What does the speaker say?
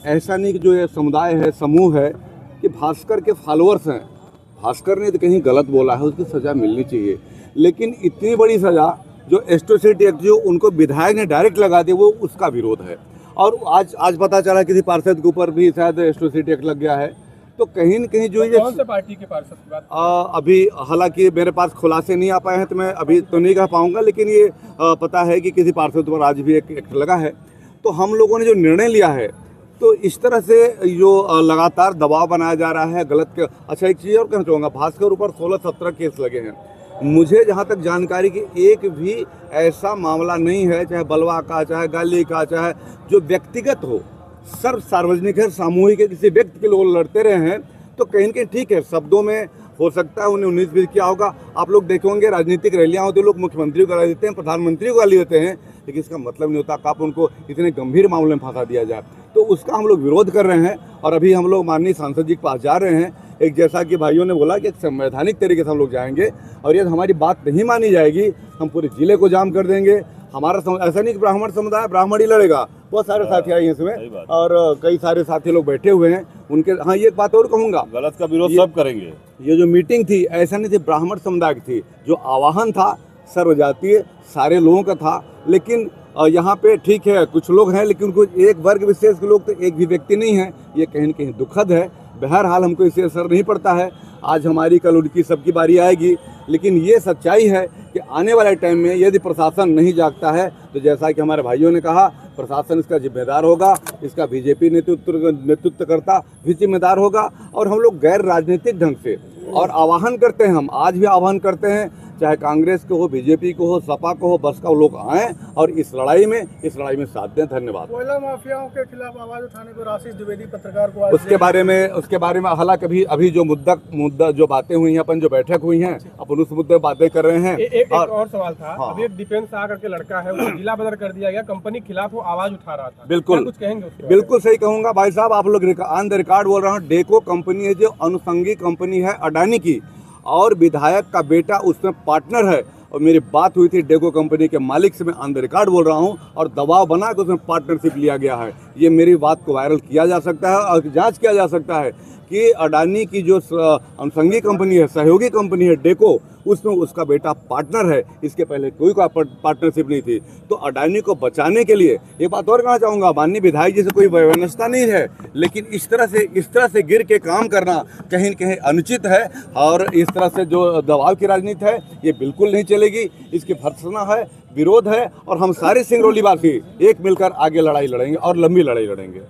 ऐसा नहीं कि जो ये समुदाय है, समूह है, कि भास्कर के फॉलोअर्स हैं, भास्कर ने तो कहीं गलत बोला है, उसकी सज़ा मिलनी चाहिए। लेकिन इतनी बड़ी सज़ा जो एट्रोसिटी एक्ट जो उनको विधायक ने डायरेक्ट लगा दी, वो उसका विरोध है। और आज पता चला किसी पार्षद के ऊपर भी शायद एट्रोसिटी एक्ट लग गया है। तो कहीं न कहीं जो ये कौन से पार्टी के पार्षद की बात? अभी हालांकि मेरे पास खुलासे नहीं आ पाए हैं, तो मैं अभी तो नहीं कह पाऊंगा, लेकिन ये पता है कि किसी पार्षद पर आज भी एक एक्ट लगा है। तो हम लोगों ने जो निर्णय लिया है, तो इस तरह से जो लगातार दबाव बनाया जा रहा है गलत के। अच्छा, एक चीज़ और कहना चाहूँगा, भास्कर ऊपर 16-17 केस लगे हैं। मुझे जहाँ तक जानकारी की एक भी ऐसा मामला नहीं है, चाहे बलवा का, चाहे गाली का, चाहे जो व्यक्तिगत हो, सर्व सार्वजनिक है, सामूहिक है, किसी व्यक्ति के लोग लड़ते रहे हैं। तो कहीं न कहीं ठीक है, शब्दों में हो सकता है उन्हें 19-20 किया होगा। आप लोग देखेंगे राजनीतिक रैलियाँ होती, लोग मुख्यमंत्री को गाली देते हैं, प्रधानमंत्री को गाली देते हैं, लेकिन इसका मतलब नहीं होता कि आप उनको इतने गंभीर मामले में फंसा दिया जाए। तो उसका हम लोग विरोध कर रहे हैं। और अभी हम लोग माननीय सांसद जी के पास जा रहे हैं। एक जैसा कि भाइयों ने बोला कि एक संवैधानिक तरीके से हम लोग जाएंगे, और यदि हमारी बात नहीं मानी जाएगी, हम पूरे जिले को जाम कर देंगे। हमारा ऐसा नहीं कि ब्राह्मण समुदाय ब्राह्मण ही लड़ेगा, बहुत सारे साथी आए हैं इसमें, और कई सारे साथी लोग बैठे हुए हैं उनके। हाँ, ये एक बात और कहूँगा, गलत का विरोध सब करेंगे। ये जो मीटिंग थी, ऐसा नहीं थी ब्राह्मण समुदाय की थी, जो आवाहन था सर्वजातीय सारे लोगों का था। लेकिन यहाँ पे ठीक है, कुछ लोग हैं, लेकिन उनको एक वर्ग विशेष के लोग, तो एक भी व्यक्ति नहीं है। ये कहीं न कहीं दुखद है। बहरहाल हमको इससे असर नहीं पड़ता है, आज हमारी कल उनकी सबकी बारी आएगी। लेकिन ये सच्चाई है कि आने वाले टाइम में यदि प्रशासन नहीं जागता है, तो जैसा कि हमारे भाइयों ने कहा, प्रशासन इसका जिम्मेदार होगा, इसका बीजेपी नेतृत्वकर्ता भी जिम्मेदार होगा। और हम लोग गैर राजनीतिक ढंग से और आह्वान करते हैं, हम आज भी आह्वान करते हैं, चाहे कांग्रेस को हो, बीजेपी को हो, सपा को हो, बसपा लोग आएँ और इस लड़ाई में साथ दें। धन्यवाद। कोयला माफियाओं के खिलाफ आवाज उठाने को आशीष द्विवेदी पत्रकार को उसके बारे में हालांकि अभी जो मुद्दा जो बातें हुई हैं, अपन जो बैठक हुई हैं, अपन उस मुद्दे बातें कर रहे हैं। एक और सवाल था। हाँ। अभी एक डिफेंस आकर के लड़का है, उसको जिला बदर कर दिया गया, कंपनी के खिलाफ वो आवाज उठा रहा था। बिल्कुल, कुछ कहेंगे उसके? बिल्कुल सही कहूँगा भाई साहब, आप लोग ऑन द रिकॉर्ड बोल रहा हूँ। डेको कंपनी है जो अनुषंगी कंपनी है अडानी की, और विधायक का बेटा उसमें पार्टनर है। और मेरी बात हुई थी डेको कंपनी के मालिक से, मैं ऑन द रिकॉर्ड बोल रहा हूं, और दबाव बना के उसमें पार्टनरशिप लिया गया है। ये मेरी बात को वायरल किया जा सकता है और जांच किया जा सकता है कि अडानी की जो अनुषंगी कंपनी है, सहयोगी कंपनी है डेको, उसमें उसका बेटा पार्टनर है। इसके पहले कोई पार्टनरशिप नहीं थी। तो अडानी को बचाने के लिए एक बात और कहना चाहूँगा, माननीय विधायक जी से कोई व्यवस्था नहीं है, लेकिन इस तरह से गिर के काम करना कहीं न कहीं अनुचित है। और इस तरह से जो दबाव की राजनीति है, ये बिल्कुल नहीं चलेगी। इसकी भर्त्सना है, विरोध है, और हम सारे सिंगरौली वासी एक मिलकर आगे लड़ाई लड़ेंगे और लंबी लड़ाई लड़ेंगे।